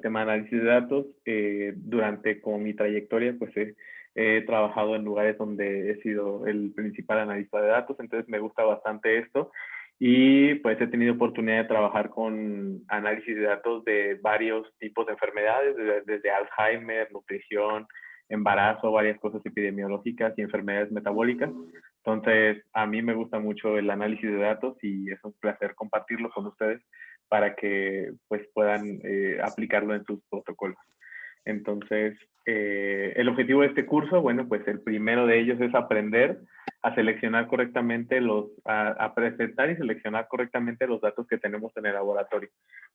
tema de análisis de datos. Durante como mi trayectoria, pues he trabajado en lugares donde he sido el principal analista de datos, entonces me gusta bastante esto. Y pues he tenido oportunidad de trabajar con análisis de datos de varios tipos de enfermedades, desde Alzheimer, nutrición, embarazo, varias cosas epidemiológicas y enfermedades metabólicas. Entonces, a mí me gusta mucho el análisis de datos y es un placer compartirlo con ustedes para que pues puedan aplicarlo en sus protocolos. Entonces, el objetivo de este curso, bueno, pues el primero de ellos es aprender a seleccionar correctamente a presentar y seleccionar correctamente los datos que tenemos en el laboratorio.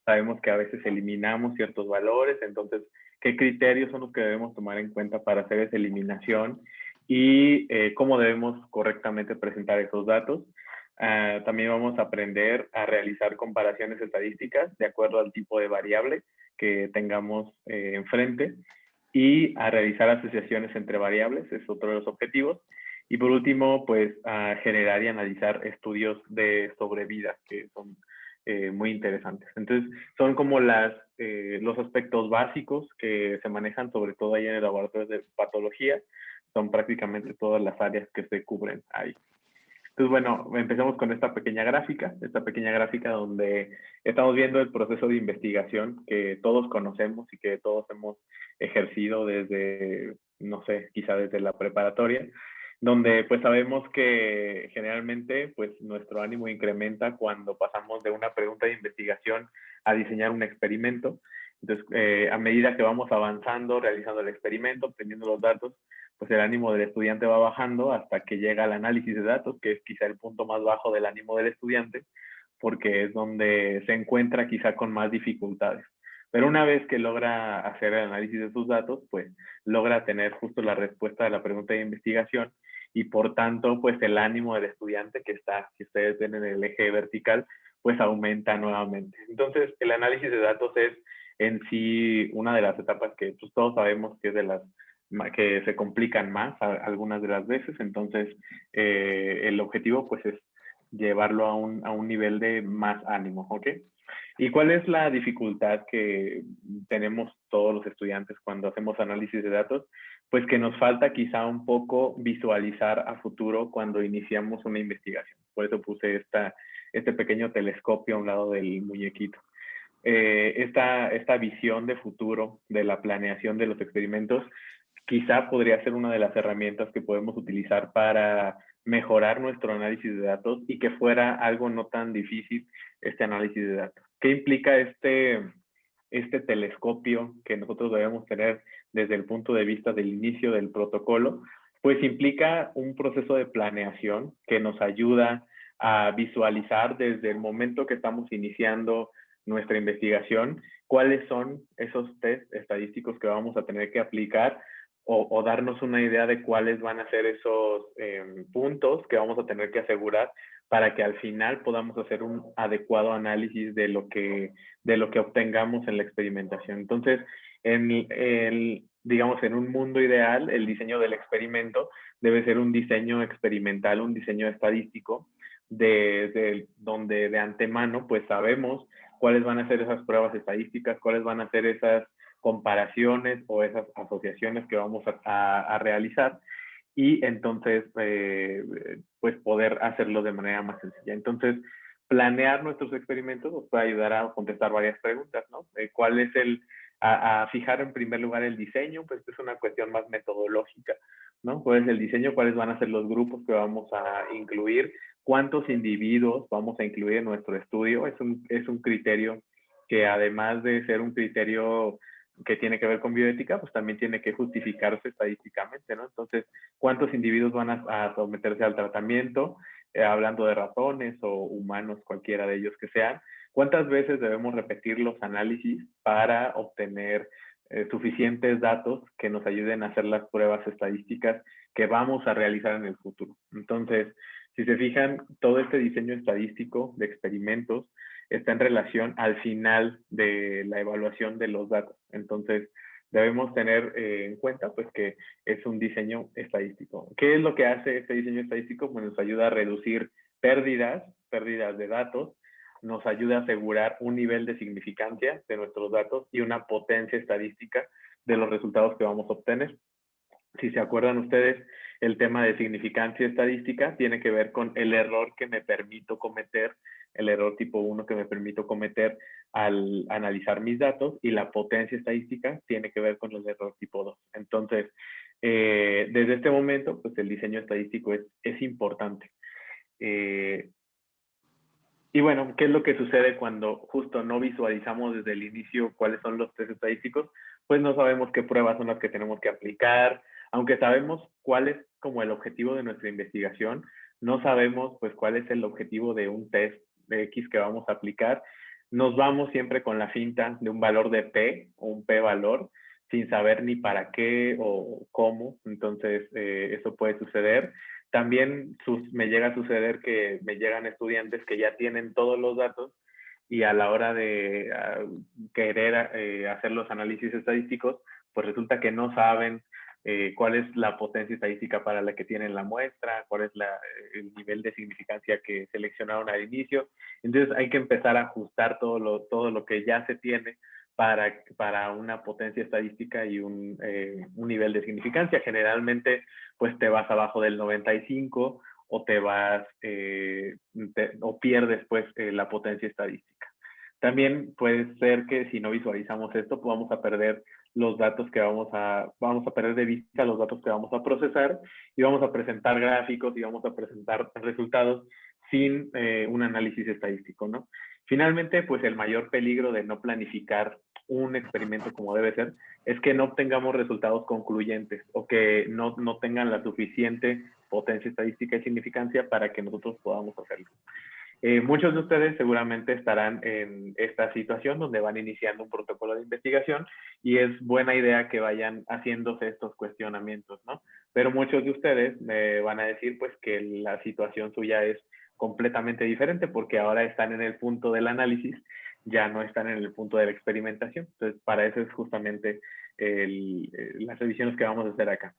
Sabemos que a veces eliminamos ciertos valores, entonces, ¿qué criterios son los que debemos tomar en cuenta para hacer esa eliminación? Y cómo debemos correctamente presentar esos datos. También vamos a aprender a realizar comparaciones estadísticas de acuerdo al tipo de variable que tengamos enfrente y a realizar asociaciones entre variables, es otro de los objetivos. Y por último, pues a generar y analizar estudios sobre vida, que son muy interesantes. Entonces, son como los aspectos básicos que se manejan, sobre todo ahí en el laboratorio de patología. Son prácticamente todas las áreas que se cubren ahí. Entonces, bueno, empecemos con esta pequeña gráfica donde estamos viendo el proceso de investigación que todos conocemos y que todos hemos ejercido desde, no sé, quizá desde la preparatoria, donde pues sabemos que generalmente pues nuestro ánimo incrementa cuando pasamos de una pregunta de investigación a diseñar un experimento. Entonces, a medida que vamos avanzando, realizando el experimento, obteniendo los datos, pues el ánimo del estudiante va bajando hasta que llega al análisis de datos, que es quizá el punto más bajo del ánimo del estudiante, porque es donde se encuentra quizá con más dificultades. Pero una vez que logra hacer el análisis de sus datos, pues logra tener justo la respuesta de la pregunta de investigación y por tanto, pues el ánimo del estudiante que está, si ustedes ven en el eje vertical, pues aumenta nuevamente. Entonces, el análisis de datos es en sí una de las etapas que pues, todos sabemos que es de las que se complican más algunas de las veces. Entonces, el objetivo pues es llevarlo a un nivel de más ánimo, ¿ok? ¿Y cuál es la dificultad que tenemos todos los estudiantes cuando hacemos análisis de datos? Pues que nos falta quizá un poco visualizar a futuro cuando iniciamos una investigación. Por eso puse este pequeño telescopio a un lado del muñequito. Esta visión de futuro de la planeación de los experimentos quizá podría ser una de las herramientas que podemos utilizar para mejorar nuestro análisis de datos y que fuera algo no tan difícil este análisis de datos. ¿Qué implica este telescopio que nosotros debemos tener desde el punto de vista del inicio del protocolo? Pues implica un proceso de planeación que nos ayuda a visualizar desde el momento que estamos iniciando nuestra investigación cuáles son esos test estadísticos que vamos a tener que aplicar o darnos una idea de cuáles van a ser esos puntos que vamos a tener que asegurar para que al final podamos hacer un adecuado análisis de lo que obtengamos en la experimentación. Entonces, digamos, en un mundo ideal, el diseño del experimento debe ser un diseño experimental, un diseño estadístico, donde de antemano pues sabemos cuáles van a ser esas pruebas estadísticas, cuáles van a ser esas comparaciones o esas asociaciones que vamos a realizar y entonces pues poder hacerlo de manera más sencilla. Entonces, planear nuestros experimentos nos puede ayudar a contestar varias preguntas, ¿no? ¿Cuál es a fijar en primer lugar el diseño? Pues es una cuestión más metodológica, ¿no? ¿Cuál es el diseño? ¿Cuáles van a ser los grupos que vamos a incluir? ¿Cuántos individuos vamos a incluir en nuestro estudio? Es un criterio que además de ser un criterio que tiene que ver con bioética, pues también tiene que justificarse estadísticamente, ¿no? Entonces, ¿cuántos individuos van a someterse al tratamiento? Hablando de ratones o humanos, cualquiera de ellos que sean. ¿Cuántas veces debemos repetir los análisis para obtener suficientes datos que nos ayuden a hacer las pruebas estadísticas que vamos a realizar en el futuro? Entonces, si se fijan, todo este diseño estadístico de experimentos está en relación al final de la evaluación de los datos. Entonces, debemos tener en cuenta pues que es un diseño estadístico. ¿Qué es lo que hace este diseño estadístico? Pues nos ayuda a reducir pérdidas de datos, nos ayude a asegurar un nivel de significancia de nuestros datos y una potencia estadística de los resultados que vamos a obtener. Si se acuerdan ustedes, el tema de significancia estadística tiene que ver con el error que me permito cometer, el error tipo 1 que me permito cometer al analizar mis datos, y la potencia estadística tiene que ver con el error tipo 2. Entonces, desde este momento, pues el diseño estadístico es importante. Y bueno, ¿qué es lo que sucede cuando justo no visualizamos desde el inicio cuáles son los test estadísticos? Pues no sabemos qué pruebas son las que tenemos que aplicar, aunque sabemos cuál es como el objetivo de nuestra investigación, no sabemos pues cuál es el objetivo de un test de X que vamos a aplicar. Nos vamos siempre con la finta de un valor de P o un P valor, sin saber ni para qué o cómo. Entonces, eso puede suceder. También me llega a suceder que me llegan estudiantes que ya tienen todos los datos y a la hora de querer hacer los análisis estadísticos, pues resulta que no saben cuál es la potencia estadística para la que tienen la muestra, cuál es el nivel de significancia que seleccionaron al inicio. Entonces hay que empezar a ajustar todo lo que ya se tiene para una potencia estadística y un nivel de significancia. Generalmente, pues te vas abajo del 95 o te vas o pierdes pues la potencia estadística. También puede ser que si no visualizamos esto, pues vamos a perder los datos que vamos a perder de vista los datos que vamos a procesar, y vamos a presentar gráficos y vamos a presentar resultados sin un análisis estadístico, ¿no? Finalmente, pues el mayor peligro de no planificar un experimento como debe ser es que no obtengamos resultados concluyentes o que no tengan la suficiente potencia estadística y significancia para que nosotros podamos hacerlo. Muchos de ustedes seguramente estarán en esta situación donde van iniciando un protocolo de investigación y es buena idea que vayan haciéndose estos cuestionamientos, ¿no? Pero muchos de ustedes me van a decir pues que la situación suya es completamente diferente porque ahora están en el punto del análisis, ya no están en el punto de la experimentación. Entonces, para eso es justamente las revisiones que vamos a hacer acá.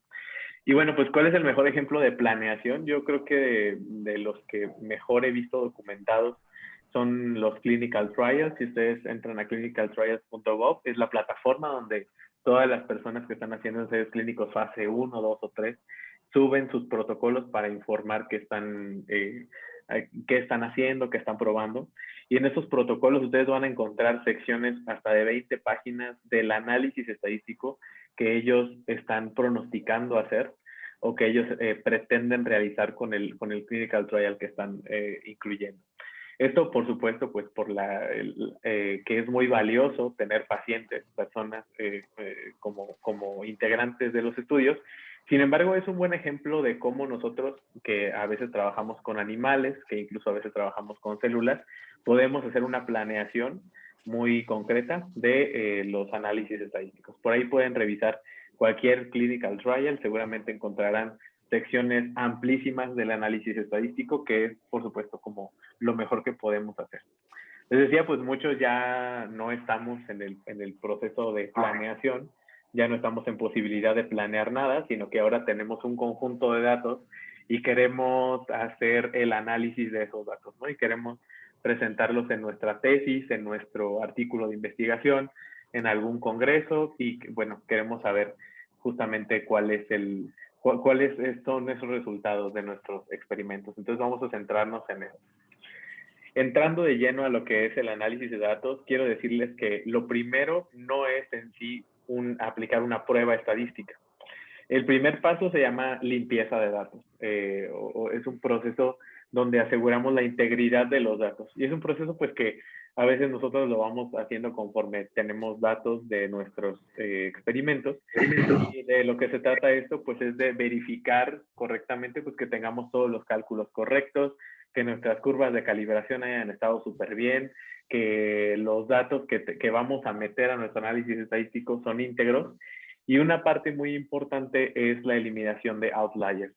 Y bueno, pues ¿cuál es el mejor ejemplo de planeación? Yo creo que de los que mejor he visto documentados son los clinical trials. Si ustedes entran a clinicaltrials.gov, es la plataforma donde todas las personas que están haciendo ensayos clínicos fase 1, 2 o 3 suben sus protocolos para informar qué están haciendo, qué están probando. Y en esos protocolos ustedes van a encontrar secciones hasta de 20 páginas del análisis estadístico que ellos están pronosticando hacer o que ellos pretenden realizar con el clinical trial que están incluyendo. Esto, por supuesto, pues por que es muy valioso tener pacientes, personas como integrantes de los estudios. Sin embargo, es un buen ejemplo de cómo nosotros, que a veces trabajamos con animales, que incluso a veces trabajamos con células, podemos hacer una planeación muy concreta de los análisis estadísticos. Por ahí pueden revisar cualquier clinical trial, seguramente encontrarán secciones amplísimas del análisis estadístico, que es, por supuesto, como lo mejor que podemos hacer. Les decía, pues muchos ya no estamos en el proceso de planeación, ya no estamos en posibilidad de planear nada, sino que ahora tenemos un conjunto de datos y queremos hacer el análisis de esos datos, ¿no? Y queremos presentarlos en nuestra tesis, en nuestro artículo de investigación, en algún congreso, y bueno, queremos saber justamente cuáles son esos resultados de nuestros experimentos. Entonces vamos a centrarnos en eso. Entrando de lleno a lo que es el análisis de datos, quiero decirles que lo primero no es en sí aplicar una prueba estadística. El primer paso se llama limpieza de datos. Es un proceso donde aseguramos la integridad de los datos. Y es un proceso pues que a veces nosotros lo vamos haciendo conforme tenemos datos de nuestros experimentos. Y de lo que se trata esto pues es de verificar correctamente pues que tengamos todos los cálculos correctos, que nuestras curvas de calibración hayan estado súper bien, que los datos que vamos a meter a nuestro análisis estadístico son íntegros. Y una parte muy importante es la eliminación de outliers.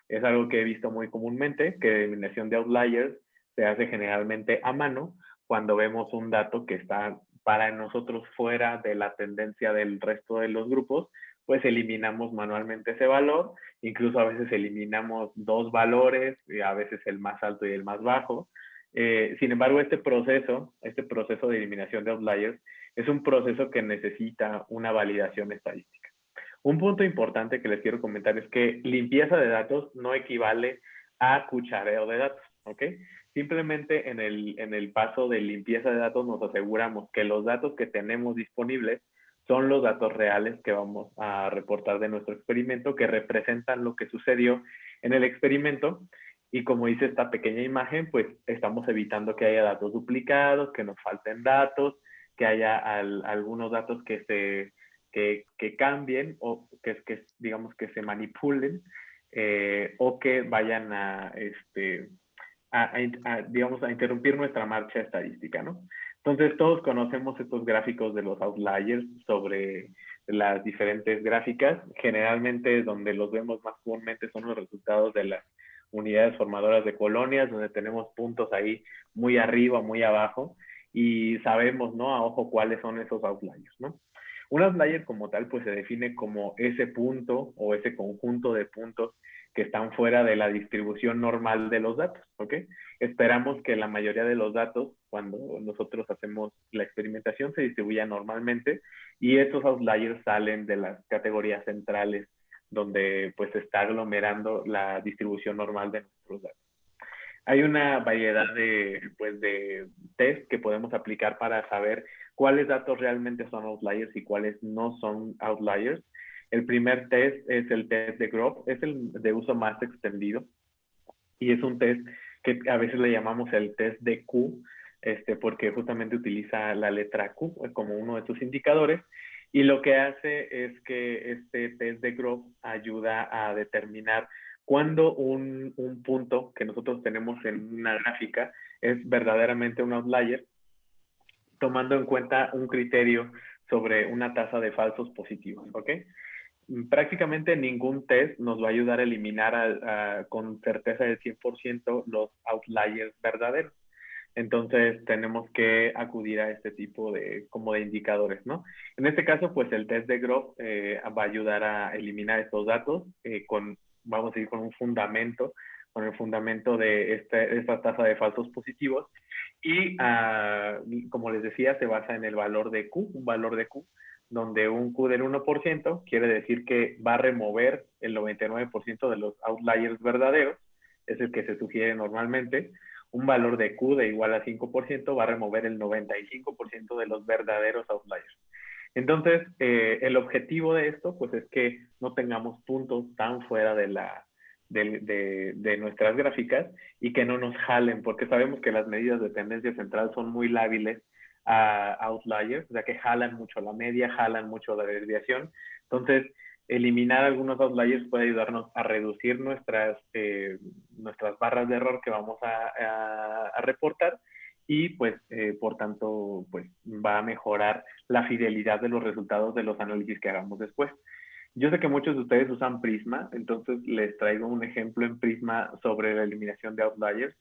Es algo que he visto muy comúnmente, que la eliminación de outliers se hace generalmente a mano cuando vemos un dato que está para nosotros fuera de la tendencia del resto de los grupos, pues eliminamos manualmente ese valor. Incluso a veces eliminamos dos valores, y a veces el más alto y el más bajo, Sin embargo, este proceso de eliminación de outliers, es un proceso que necesita una validación estadística. Un punto importante que les quiero comentar es que limpieza de datos no equivale a cuchareo de datos, ¿ok? Simplemente en el paso de limpieza de datos nos aseguramos que los datos que tenemos disponibles son los datos reales que vamos a reportar de nuestro experimento, que representan lo que sucedió en el experimento. Y como dice esta pequeña imagen, pues estamos evitando que haya datos duplicados, que nos falten datos, que haya algunos datos que cambien o digamos que se manipulen o que vayan digamos, a interrumpir nuestra marcha estadística, ¿no? Entonces, todos conocemos estos gráficos de los outliers sobre las diferentes gráficas. Generalmente, donde los vemos más comúnmente son los resultados de las unidades formadoras de colonias, donde tenemos puntos ahí muy arriba, muy abajo, y sabemos, ¿no? A ojo cuáles son esos outliers, ¿no? Un outlier como tal, pues se define como ese punto o ese conjunto de puntos que están fuera de la distribución normal de los datos, ¿ok? Esperamos que la mayoría de los datos, cuando nosotros hacemos la experimentación, se distribuya normalmente y estos outliers salen de las categorías centrales donde pues se está aglomerando la distribución normal de nuestros datos. Hay una variedad pues, de test que podemos aplicar para saber cuáles datos realmente son outliers y cuáles no son outliers. El primer test es el test de Grob, es el de uso más extendido y es un test que a veces le llamamos el test de Q, porque justamente utiliza la letra Q como uno de sus indicadores. Y lo que hace es que este test de Grob ayuda a determinar cuándo un punto que nosotros tenemos en una gráfica es verdaderamente un outlier, tomando en cuenta un criterio sobre una tasa de falsos positivos, ¿ok? Prácticamente ningún test nos va a ayudar a eliminar con certeza del 100% los outliers verdaderos. Entonces tenemos que acudir a este tipo como de indicadores, ¿no? En este caso, pues el test de Grob va a ayudar a eliminar estos datos vamos a ir con un fundamento, con el fundamento de esta tasa de falsos positivos y como les decía, se basa en el valor de Q, un valor de Q, donde un Q del 1% quiere decir que va a remover el 99% de los outliers verdaderos, es el que se sugiere normalmente. Un valor de Q de igual a 5% va a remover el 95% de los verdaderos outliers. Entonces, el objetivo de esto, pues es que no tengamos puntos tan fuera de nuestras gráficas y que no nos jalen, porque sabemos que las medidas de tendencia central son muy lábiles a outliers, o sea que jalan mucho la media, jalan mucho la desviación. Entonces, eliminar algunos outliers puede ayudarnos a reducir nuestras barras de error que vamos a reportar y pues por tanto pues va a mejorar la fidelidad de los resultados de los análisis que hagamos después. Yo sé que muchos de ustedes usan Prisma, entonces les traigo un ejemplo en Prisma sobre la eliminación de outliers.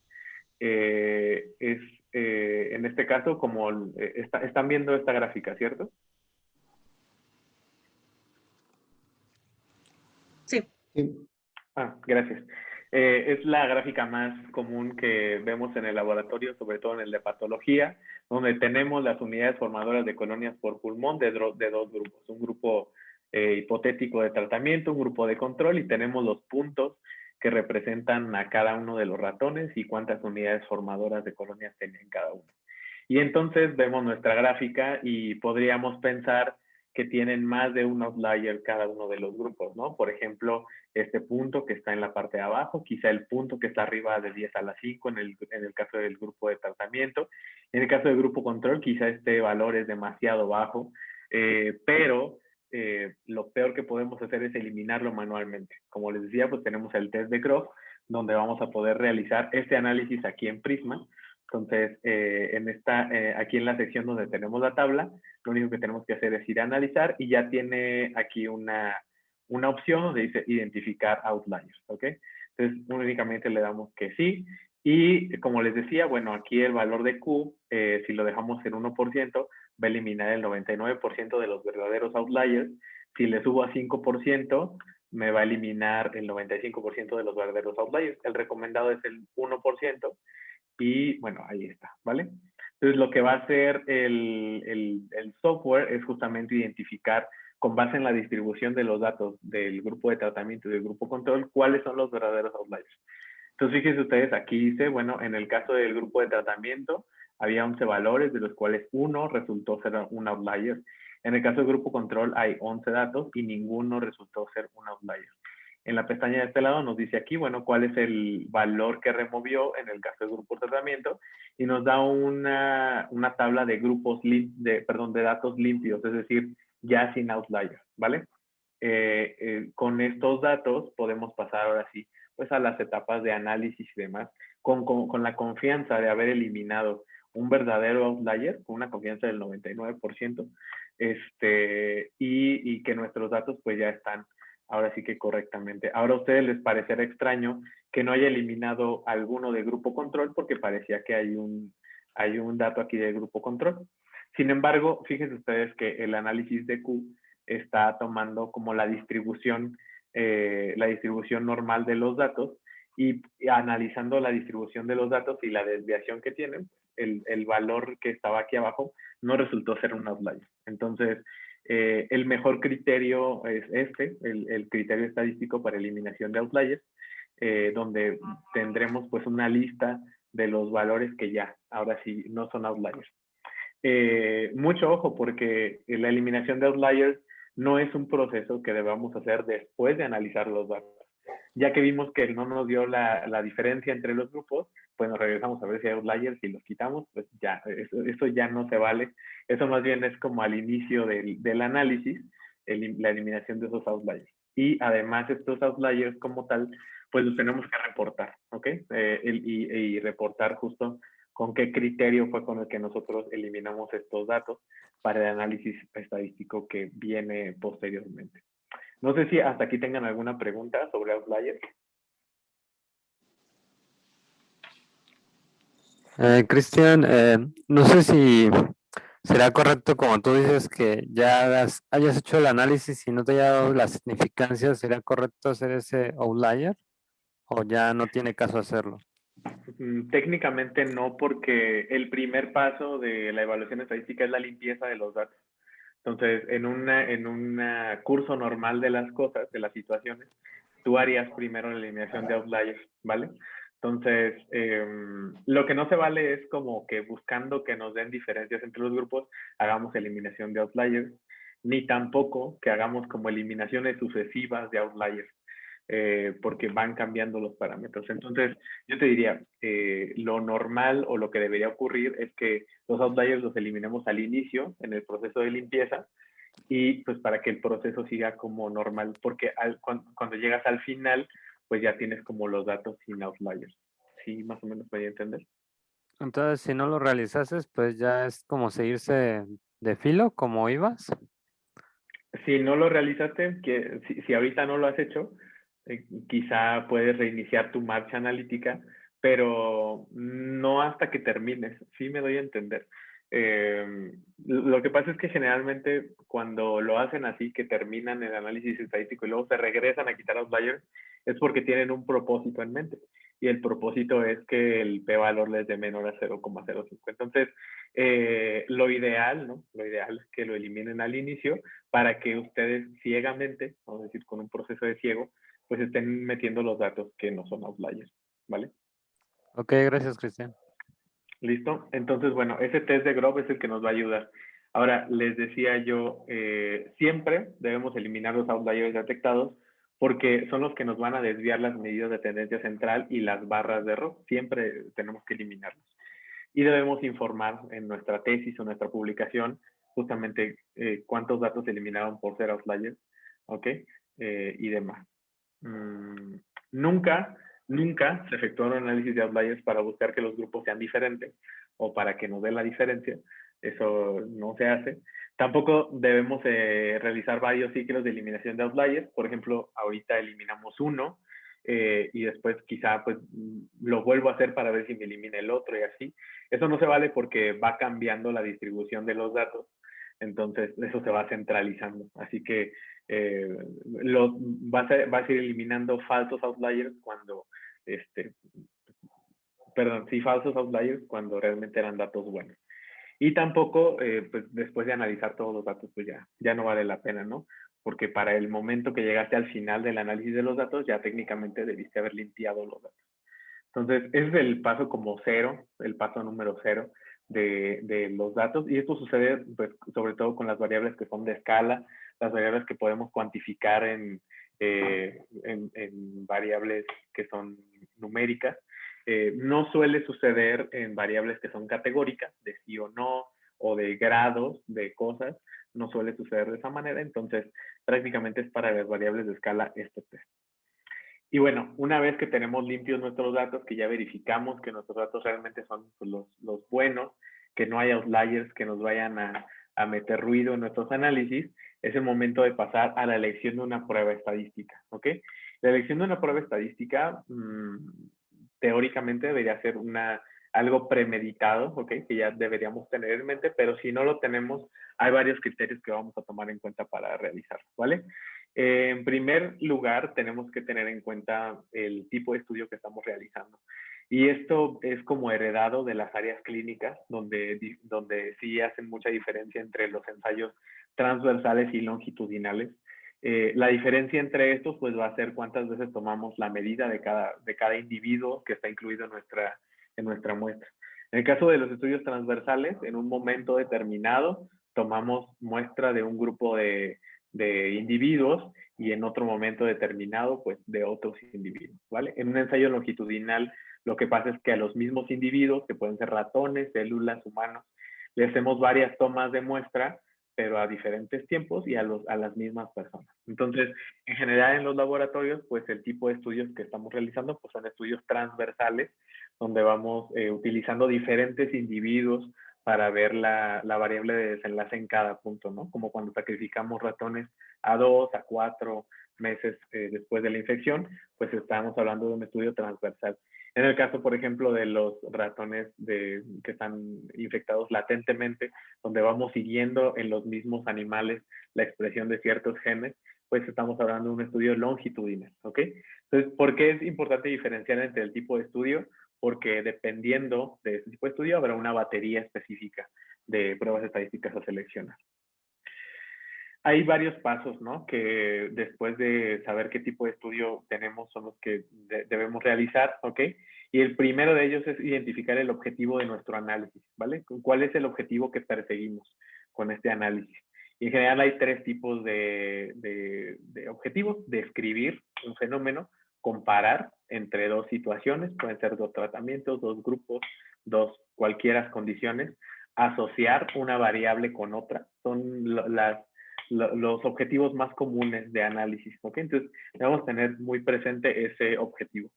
En este caso, como están viendo esta gráfica, ¿cierto? Sí. Gracias. Es la gráfica más común que vemos en el laboratorio, sobre todo en el de patología, donde tenemos las unidades formadoras de colonias por pulmón de dos grupos. Un grupo hipotético de tratamiento, un grupo de control, y tenemos los puntos que representan a cada uno de los ratones y cuántas unidades formadoras de colonias tenían cada uno. Y entonces vemos nuestra gráfica y podríamos pensar que tienen más de un outlier cada uno de los grupos, ¿no? Por ejemplo, este punto que está en la parte de abajo, quizá el punto que está arriba de 10 a la 5 en el caso del grupo de tratamiento. En el caso del grupo control, quizá este valor es demasiado bajo, pero lo peor que podemos hacer es eliminarlo manualmente. Como les decía, pues tenemos el test de Grob, donde vamos a poder realizar este análisis aquí en Prisma. Entonces, aquí en la sección donde tenemos la tabla, lo único que tenemos que hacer es ir a analizar y ya tiene aquí una opción donde dice identificar outliers, ¿ok? Entonces, únicamente le damos que sí. Y como les decía, bueno, aquí el valor de Q, si lo dejamos en 1%, va a eliminar el 99% de los verdaderos outliers. Si le subo a 5%, me va a eliminar el 95% de los verdaderos outliers. El recomendado es el 1%. Y bueno, ahí está, ¿vale? Entonces, lo que va a hacer el software es justamente identificar, con base en la distribución de los datos del grupo de tratamiento y del grupo control, cuáles son los verdaderos outliers. Entonces, fíjense ustedes, aquí dice, bueno, en el caso del grupo de tratamiento, había 11 valores, de los cuales uno resultó ser un outlier. En el caso del grupo control hay 11 datos y ninguno resultó ser un outlier. En la pestaña de este lado nos dice aquí, bueno, cuál es el valor que removió en el caso del grupo de tratamiento y nos da una tabla de grupos, de datos limpios, es decir, ya sin outliers, ¿vale? Con estos datos podemos pasar ahora sí, pues a las etapas de análisis y demás, con la confianza de haber eliminado un verdadero outlier, con una confianza del 99%, y que nuestros datos pues ya están ahora sí que correctamente. Ahora a ustedes les parecerá extraño que no haya eliminado alguno de grupo control porque parecía que hay un dato aquí de grupo control. Sin embargo, fíjense ustedes que el análisis de Q está tomando como la distribución normal de los datos y analizando la distribución de los datos y la desviación que tienen, el valor que estaba aquí abajo no resultó ser un outlier. Entonces, el mejor criterio es el criterio estadístico para eliminación de outliers, donde tendremos pues una lista de los valores que ya, ahora sí, no son outliers. Mucho ojo porque la eliminación de outliers no es un proceso que debamos hacer después de analizar los datos. Ya que vimos que no nos dio la diferencia entre los grupos, pues nos regresamos a ver si hay outliers y los quitamos, pues ya, eso ya no se vale. Eso más bien es como al inicio del análisis, la eliminación de esos outliers. Y además estos outliers como tal, pues los tenemos que reportar, ¿ok? Y reportar justo con qué criterio fue con el que nosotros eliminamos estos datos para el análisis estadístico que viene posteriormente. No sé si hasta aquí tengan alguna pregunta sobre outliers. Cristian, no sé si será correcto como tú dices que ya hayas hecho el análisis y no te haya dado la significancia, ¿será correcto hacer ese outlier o ya no tiene caso hacerlo? Técnicamente no, porque el primer paso de la evaluación estadística es la limpieza de los datos. Entonces, en un curso normal de las cosas, de las situaciones, tú harías primero la eliminación de outliers, ¿vale? Entonces, lo que no se vale es como que buscando que nos den diferencias entre los grupos, hagamos eliminación de outliers, ni tampoco que hagamos como eliminaciones sucesivas de outliers, porque van cambiando los parámetros. Entonces, yo te diría, lo normal o lo que debería ocurrir es que los outliers los eliminemos al inicio, en el proceso de limpieza, y pues para que el proceso siga como normal, porque cuando llegas al final, pues ya tienes como los datos sin outliers. ¿Sí, más o menos podía entender? Entonces, si no lo realizases, pues ya es como seguirse de filo, como ibas. Si no lo realizaste, que si ahorita no lo has hecho, quizá puedes reiniciar tu marcha analítica, pero no hasta que termines. Sí me doy a entender. Lo que pasa es que generalmente cuando lo hacen así, que terminan el análisis estadístico y luego se regresan a quitar outliers, es porque tienen un propósito en mente. Y el propósito es que el p-valor les dé menor a 0,05. Entonces, lo ideal, ¿no? Lo ideal es que lo eliminen al inicio para que ustedes ciegamente, vamos a decir, con un proceso de ciego, pues estén metiendo los datos que no son outliers, ¿vale? Ok, gracias, Cristian. ¿Listo? Entonces, bueno, ese test de Grove es el que nos va a ayudar. Ahora, les decía yo, siempre debemos eliminar los outliers detectados porque son los que nos van a desviar las medidas de tendencia central y las barras de error. Siempre tenemos que eliminarlos. Y debemos informar en nuestra tesis o nuestra publicación justamente cuántos datos se eliminaron por ser outliers, ¿ok? Y demás. Nunca, nunca se efectuaron análisis de outliers para buscar que los grupos sean diferentes o para que nos dé la diferencia. Eso no se hace. Tampoco debemos realizar varios ciclos de eliminación de outliers. Por ejemplo, ahorita eliminamos uno y después quizá pues lo vuelvo a hacer para ver si me elimina el otro y así. Eso no se vale porque va cambiando la distribución de los datos. Entonces, eso se va centralizando. Así que vas a ir eliminando falsos outliers cuando perdón, sí falsos outliers cuando realmente eran datos buenos. Y tampoco, pues después de analizar todos los datos, pues ya no vale la pena, ¿no? Porque para el momento que llegaste al final del análisis de los datos, ya técnicamente debiste haber limpiado los datos. Entonces, ese es el paso como cero, el paso número cero de los datos. Y esto sucede, pues, sobre todo con las variables que son de escala, las variables que podemos cuantificar en variables que son numéricas. No suele suceder en variables que son categóricas, de sí o no, o de grados de cosas. No suele suceder de esa manera. Entonces, prácticamente es para las variables de escala este test. Y bueno, una vez que tenemos limpios nuestros datos, que ya verificamos que nuestros datos realmente son pues, los buenos, que no hay outliers que nos vayan a meter ruido en nuestros análisis, es el momento de pasar a la elección de una prueba estadística, ¿ok? La elección de una prueba estadística teóricamente debería ser algo premeditado, ¿ok? Que ya deberíamos tener en mente, pero si no lo tenemos, hay varios criterios que vamos a tomar en cuenta para realizarlo, ¿vale? En primer lugar, tenemos que tener en cuenta el tipo de estudio que estamos realizando. Y esto es como heredado de las áreas clínicas, donde sí hacen mucha diferencia entre los ensayos transversales y longitudinales. La diferencia entre estos pues va a ser cuántas veces tomamos la medida de cada individuo que está incluido en nuestra muestra. En el caso de los estudios transversales, en un momento determinado tomamos muestra de un grupo de individuos y en otro momento determinado, pues, de otros individuos, ¿vale? En un ensayo longitudinal, lo que pasa es que a los mismos individuos, que pueden ser ratones, células, humanos, le hacemos varias tomas de muestra, pero a diferentes tiempos y a las mismas personas. Entonces, en general en los laboratorios, pues el tipo de estudios que estamos realizando, pues son estudios transversales, donde vamos utilizando diferentes individuos para ver la variable de desenlace en cada punto, ¿no? Como cuando sacrificamos ratones a 2, a 4 meses después de la infección, pues estamos hablando de un estudio transversal. En el caso, por ejemplo, de los ratones que están infectados latentemente, donde vamos siguiendo en los mismos animales la expresión de ciertos genes, pues estamos hablando de un estudio longitudinal, ¿ok? Entonces, ¿por qué es importante diferenciar entre el tipo de estudio? Porque dependiendo de ese tipo de estudio habrá una batería específica de pruebas estadísticas a seleccionar. Hay varios pasos, ¿no? Que después de saber qué tipo de estudio tenemos son los que debemos realizar, ¿ok? Y el primero de ellos es identificar el objetivo de nuestro análisis, ¿vale? ¿Cuál es el objetivo que perseguimos con este análisis? Y en general hay tres tipos de objetivos: describir un fenómeno, comparar entre dos situaciones, pueden ser dos tratamientos, dos grupos, cualquiera condiciones, asociar una variable con otra, son los objetivos más comunes de análisis, ¿ok? Entonces, debemos tener muy presente ese objetivo.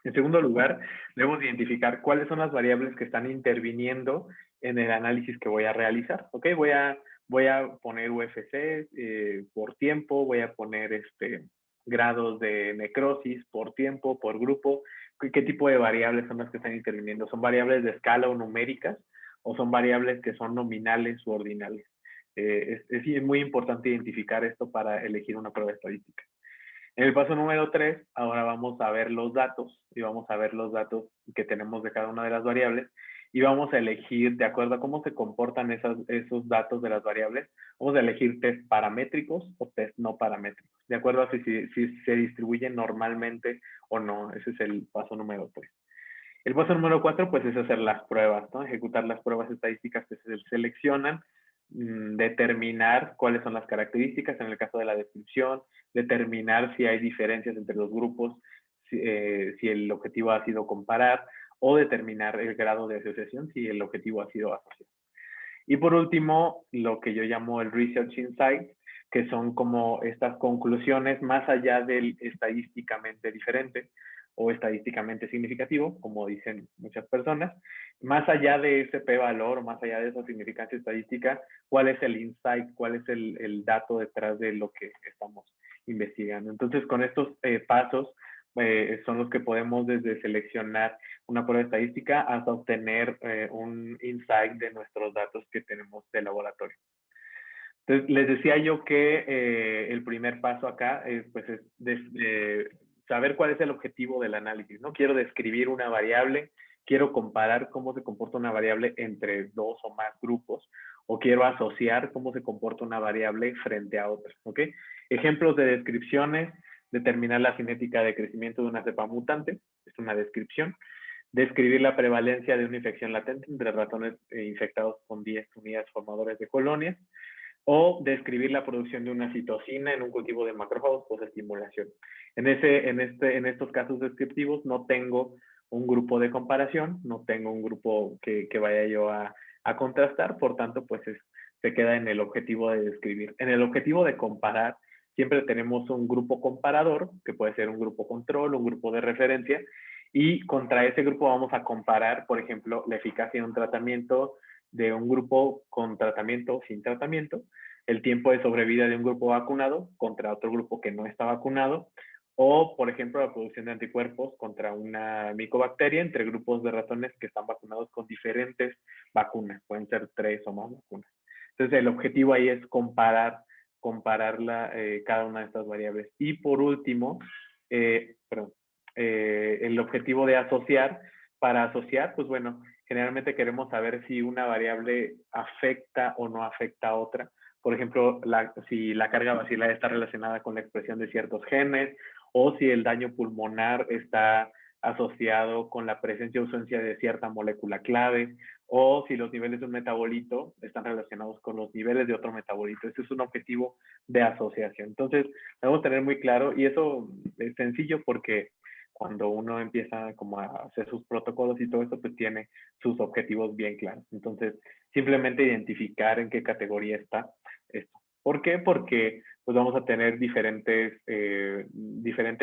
En segundo lugar, debemos identificar cuáles son las variables que están interviniendo en el análisis que voy a realizar, ¿ok? Voy a poner UFC por tiempo, voy a poner grados de necrosis por tiempo, por grupo. ¿Qué tipo de variables son las que están interviniendo? ¿Son variables de escala o numéricas? ¿O son variables que son nominales u ordinales? Es muy importante identificar esto para elegir una prueba estadística. En el paso número 3, ahora vamos a ver los datos y vamos a ver los datos que tenemos de cada una de las variables y vamos a elegir, de acuerdo a cómo se comportan esos datos de las variables, vamos a elegir test paramétricos o test no paramétricos, de acuerdo a si se distribuyen normalmente o no. Ese es el paso número 3. El paso número 4, pues, es hacer las pruebas, ¿no? Ejecutar las pruebas estadísticas que se seleccionan, determinar cuáles son las características en el caso de la descripción, determinar si hay diferencias entre los grupos, si el objetivo ha sido comparar, o determinar el grado de asociación si el objetivo ha sido asociar. Y por último, lo que yo llamo el Research Insights, que son como estas conclusiones más allá del estadísticamente diferente o estadísticamente significativo, como dicen muchas personas, más allá de ese p-valor, más allá de esa significancia estadística, cuál es el insight, cuál es el dato detrás de lo que estamos investigando. Entonces, con estos pasos son los que podemos desde seleccionar una prueba estadística hasta obtener un insight de nuestros datos que tenemos de laboratorio. Entonces, les decía yo que el primer paso acá pues es saber cuál es el objetivo del análisis, ¿no? Quiero describir una variable, quiero comparar cómo se comporta una variable entre dos o más grupos, o quiero asociar cómo se comporta una variable frente a otra, ¿ok? Ejemplos de descripciones: determinar la cinética de crecimiento de una cepa mutante, es una descripción. Describir la prevalencia de una infección latente entre ratones infectados con 10 unidades formadoras de colonias. O describir la producción de una citocina en un cultivo de macrófagos post-estimulación. En estos casos descriptivos no tengo un grupo de comparación, no tengo un grupo que vaya yo a contrastar, por tanto, pues se queda en el objetivo de describir. En el objetivo de comparar, siempre tenemos un grupo comparador, que puede ser un grupo control, un grupo de referencia, y contra ese grupo vamos a comparar, por ejemplo, la eficacia de un tratamiento de un grupo con tratamiento o sin tratamiento, el tiempo de sobrevida de un grupo vacunado contra otro grupo que no está vacunado, o, por ejemplo, la producción de anticuerpos contra una micobacteria entre grupos de ratones que están vacunados con diferentes vacunas, pueden ser 3 o más vacunas. Entonces, el objetivo ahí es comparar cada una de estas variables. Y por último, el objetivo de asociar. Para asociar, pues bueno, generalmente queremos saber si una variable afecta o no afecta a otra. Por ejemplo, si la carga bacilar está relacionada con la expresión de ciertos genes, o si el daño pulmonar está asociado con la presencia o ausencia de cierta molécula clave, o si los niveles de un metabolito están relacionados con los niveles de otro metabolito. Ese es un objetivo de asociación. Entonces, debemos tener muy claro, y eso es sencillo porque cuando uno empieza como a hacer sus protocolos y todo eso, pues tiene sus objetivos bien claros. Entonces, simplemente identificar en qué categoría está esto. ¿Por qué? Porque pues vamos a tener diferentes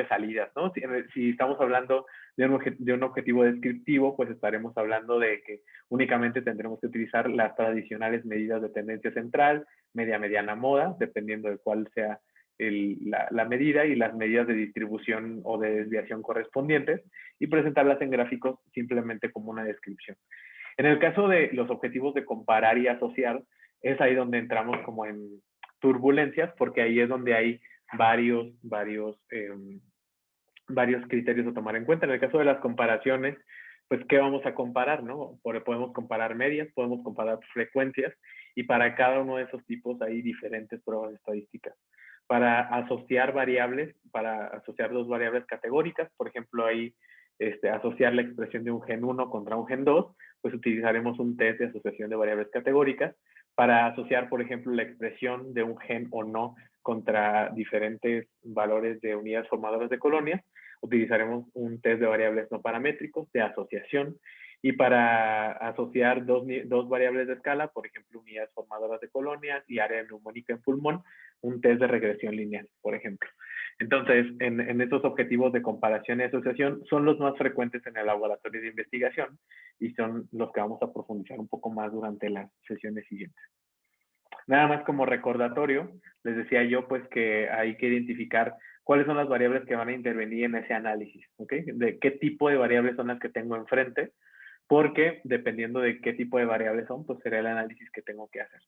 salidas, ¿no? Si estamos hablando de un objetivo descriptivo, pues estaremos hablando de que únicamente tendremos que utilizar las tradicionales medidas de tendencia central, media, mediana, moda, dependiendo de cuál sea la medida, y las medidas de distribución o de desviación correspondientes, y presentarlas en gráficos simplemente como una descripción. En el caso de los objetivos de comparar y asociar, es ahí donde entramos como en turbulencias, porque ahí es donde hay varios criterios a tomar en cuenta. En el caso de las comparaciones, pues, ¿qué vamos a comparar, no? Podemos comparar medias, podemos comparar frecuencias, y para cada uno de esos tipos hay diferentes pruebas estadísticas. Para asociar variables, para asociar dos variables categóricas, por ejemplo, ahí asociar la expresión de un gen 1 contra un gen 2, pues utilizaremos un test de asociación de variables categóricas. Para asociar, por ejemplo, la expresión de un gen o no contra diferentes valores de unidades formadoras de colonias, utilizaremos un test de variables no paramétricos de asociación. Y para asociar dos variables de escala, por ejemplo, unidades formadoras de colonias y área neumónica en pulmón, un test de regresión lineal, por ejemplo. Entonces, en estos objetivos de comparación y asociación son los más frecuentes en el laboratorio de investigación, y son los que vamos a profundizar un poco más durante las sesiones siguientes. Nada más como recordatorio, les decía yo pues que hay que identificar cuáles son las variables que van a intervenir en ese análisis, ¿ok? De qué tipo de variables son las que tengo enfrente, porque dependiendo de qué tipo de variables son, pues será el análisis que tengo que hacer.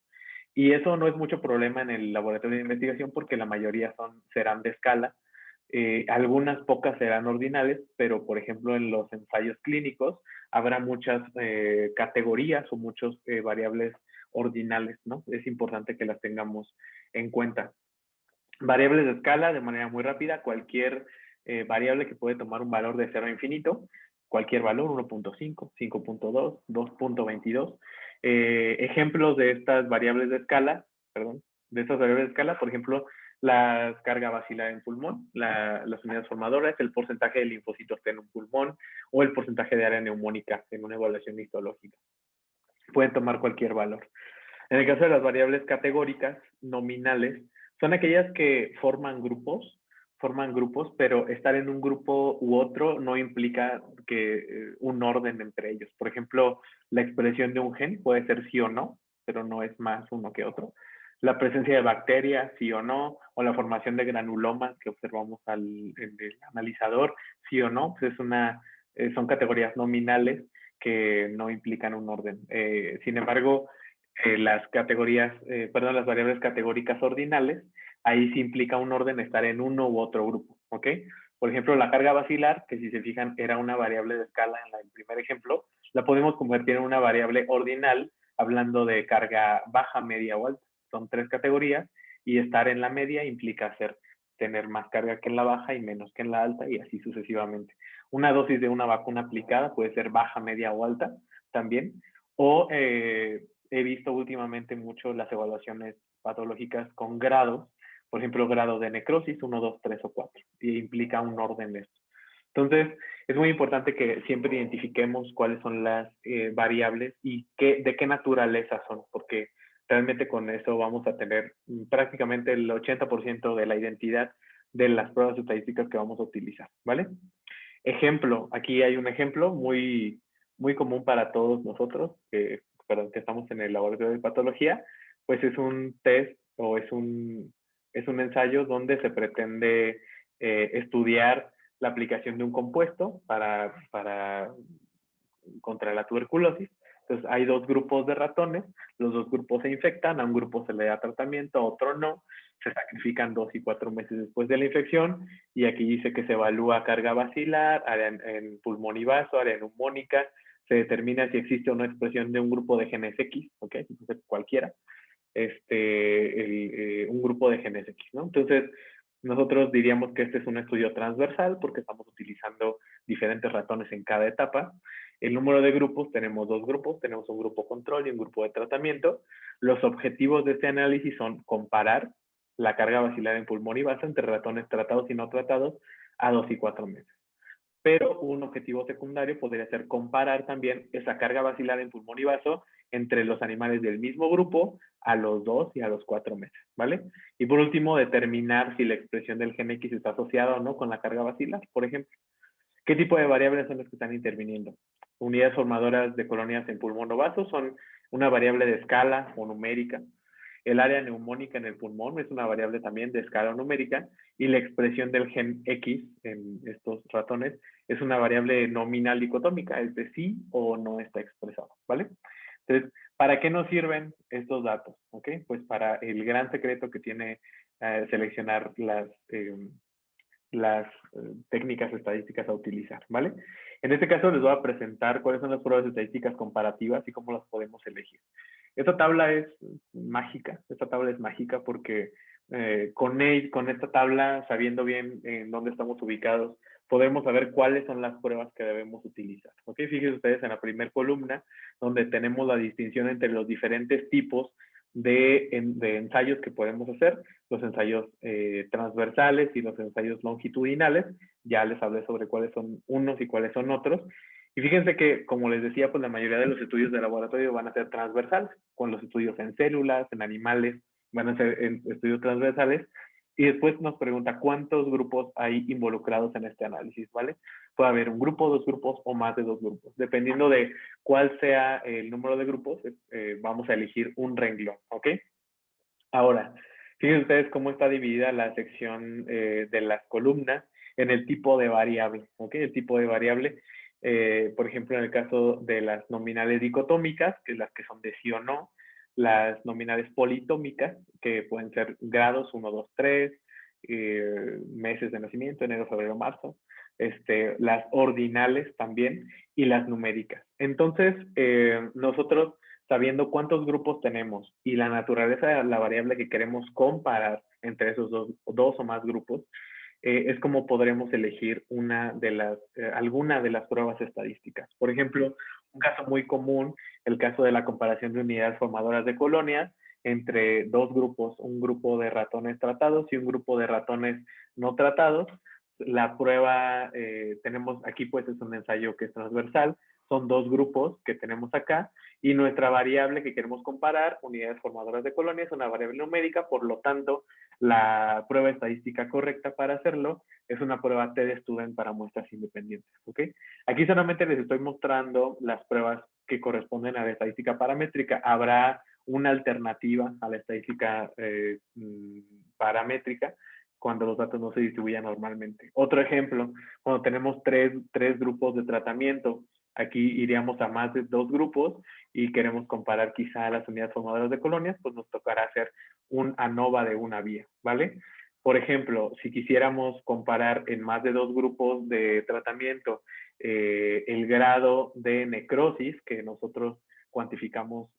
Y eso no es mucho problema en el laboratorio de investigación, porque la mayoría serán de escala. Algunas pocas serán ordinales, pero por ejemplo en los ensayos clínicos habrá muchas categorías o muchas variables ordinales, ¿no? Es importante que las tengamos en cuenta. Variables de escala, de manera muy rápida, cualquier variable que puede tomar un valor de 0 a infinito, cualquier valor, 1.5, 5.2, 2.22. Ejemplos de estas variables de escala, por ejemplo, la carga bacilar en pulmón, las unidades formadoras, el porcentaje de linfocitos en un pulmón, o el porcentaje de área neumónica en una evaluación histológica. Pueden tomar cualquier valor. En el caso de las variables categóricas nominales, son aquellas que forman grupos, pero estar en un grupo u otro no implica un orden entre ellos. Por ejemplo, la expresión de un gen puede ser sí o no, pero no es más uno que otro. La presencia de bacterias, sí o no, o la formación de granulomas que observamos en el analizador, sí o no, pues son categorías nominales que no implican un orden. Sin embargo, las variables categóricas ordinales, ahí sí implica un orden estar en uno u otro grupo, ¿ok? Por ejemplo, la carga vacilar, que si se fijan era una variable de escala en el primer ejemplo, la podemos convertir en una variable ordinal hablando de carga baja, media o alta. Son 3 categorías y estar en la media implica tener más carga que en la baja y menos que en la alta y así sucesivamente. Una dosis de una vacuna aplicada puede ser baja, media o alta también. O he visto últimamente mucho las evaluaciones patológicas con grados, por ejemplo, grado de necrosis, 1, 2, 3 o 4, y implica un orden de esto. Entonces, es muy importante que siempre identifiquemos cuáles son las variables y de qué naturaleza son, porque realmente con eso vamos a tener prácticamente el 80% de la identidad de las pruebas estadísticas que vamos a utilizar, ¿vale? Ejemplo, aquí hay un ejemplo muy común para todos nosotros, que estamos en el laboratorio de patología, pues es un test o es un ensayo donde se pretende estudiar la aplicación de un compuesto contra la tuberculosis. Entonces hay 2 grupos de ratones, los 2 grupos se infectan, a un grupo se le da tratamiento, a otro no, se sacrifican 2 y 4 meses después de la infección, y aquí dice que se evalúa carga bacilar, área en pulmón y vaso, área neumónica, se determina si existe o no expresión de un grupo de genes X, ¿ok? Entonces cualquiera, un grupo de genes X, ¿no? Entonces, nosotros diríamos que este es un estudio transversal porque estamos utilizando diferentes ratones en cada etapa. El número de grupos, tenemos 2 grupos, tenemos un grupo control y un grupo de tratamiento. Los objetivos de este análisis son comparar la carga vacilar en pulmón y vaso entre ratones tratados y no tratados a 2 y 4 meses. Pero un objetivo secundario podría ser comparar también esa carga vacilar en pulmón y vaso entre los animales del mismo grupo a los 2 y a los 4 meses, ¿vale? Y por último, determinar si la expresión del gen X está asociada o no con la carga vacilar, por ejemplo. ¿Qué tipo de variables son las que están interviniendo? Unidades formadoras de colonias en pulmón o vaso son una variable de escala o numérica. El área neumónica en el pulmón es una variable también de escala o numérica, y la expresión del gen X en estos ratones es una variable nominal dicotómica, es de sí o no está expresado, ¿vale? Entonces, ¿para qué nos sirven estos datos? ¿Ok? Pues para el gran secreto que tiene seleccionar las técnicas estadísticas a utilizar, ¿vale? En este caso les voy a presentar cuáles son las pruebas estadísticas comparativas y cómo las podemos elegir. Esta tabla es mágica, porque con esta tabla, sabiendo bien en dónde estamos ubicados, podemos saber cuáles son las pruebas que debemos utilizar. ¿Ok? Fíjense ustedes en la primera columna, donde tenemos la distinción entre los diferentes tipos de ensayos que podemos hacer, los ensayos transversales y los ensayos longitudinales. Ya les hablé sobre cuáles son unos y cuáles son otros. Y fíjense que, como les decía, pues la mayoría de los estudios de laboratorio van a ser transversales, con los estudios en células, en animales, van a ser estudios transversales. Y después nos pregunta cuántos grupos hay involucrados en este análisis, ¿vale? Puede haber un grupo, 2 grupos o más de 2 grupos. Dependiendo de cuál sea el número de grupos, vamos a elegir un renglón, ¿ok? Ahora, fíjense ustedes cómo está dividida la sección de las columnas en el tipo de variable, ¿ok? El tipo de variable, por ejemplo, en el caso de las nominales dicotómicas, que es las que son de sí o no, las nominales politómicas, que pueden ser grados 1, 2, 3, meses de nacimiento, enero, febrero, marzo, las ordinales también, y las numéricas. Entonces, nosotros, sabiendo cuántos grupos tenemos y la naturaleza de la variable que queremos comparar entre esos dos o más grupos, es como podremos elegir alguna de las pruebas estadísticas. Por ejemplo, un caso muy común, el caso de la comparación de unidades formadoras de colonias entre 2 grupos, un grupo de ratones tratados y un grupo de ratones no tratados. La prueba, tenemos aquí pues es un ensayo que es transversal, son 2 grupos que tenemos acá, y nuestra variable que queremos comparar, unidades formadoras de colonias, es una variable numérica. Por lo tanto, la prueba estadística correcta para hacerlo es una prueba T-de-Student para muestras independientes, ¿ok? Aquí solamente les estoy mostrando las pruebas que corresponden a la estadística paramétrica. Habrá una alternativa a la estadística paramétrica cuando los datos no se distribuyan normalmente. Otro ejemplo, cuando tenemos tres grupos de tratamiento, aquí iríamos a más de 2 grupos y queremos comparar quizá las unidades formadoras de colonias, pues nos tocará hacer un ANOVA de una vía, ¿vale? Por ejemplo, si quisiéramos comparar en más de 2 grupos de tratamiento el grado de necrosis que nosotros cuantificamos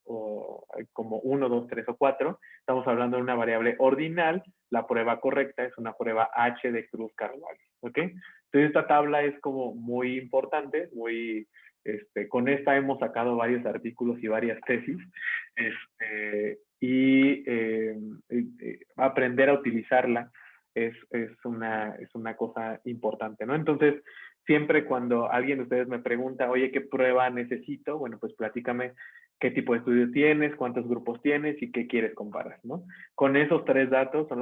como 1, 2, 3 o 4, estamos hablando de una variable ordinal. La prueba correcta es una prueba H de Cruz Carvalho, ¿ok? Entonces esta tabla es como muy importante, con esta hemos sacado varios artículos y varias tesis, aprender a utilizarla es una cosa importante, ¿no? Entonces, siempre cuando alguien de ustedes me pregunta, oye, ¿qué prueba necesito? Bueno, pues platícame qué tipo de estudio tienes, cuántos grupos tienes y qué quieres comparar, ¿no? Con esos 3 datos son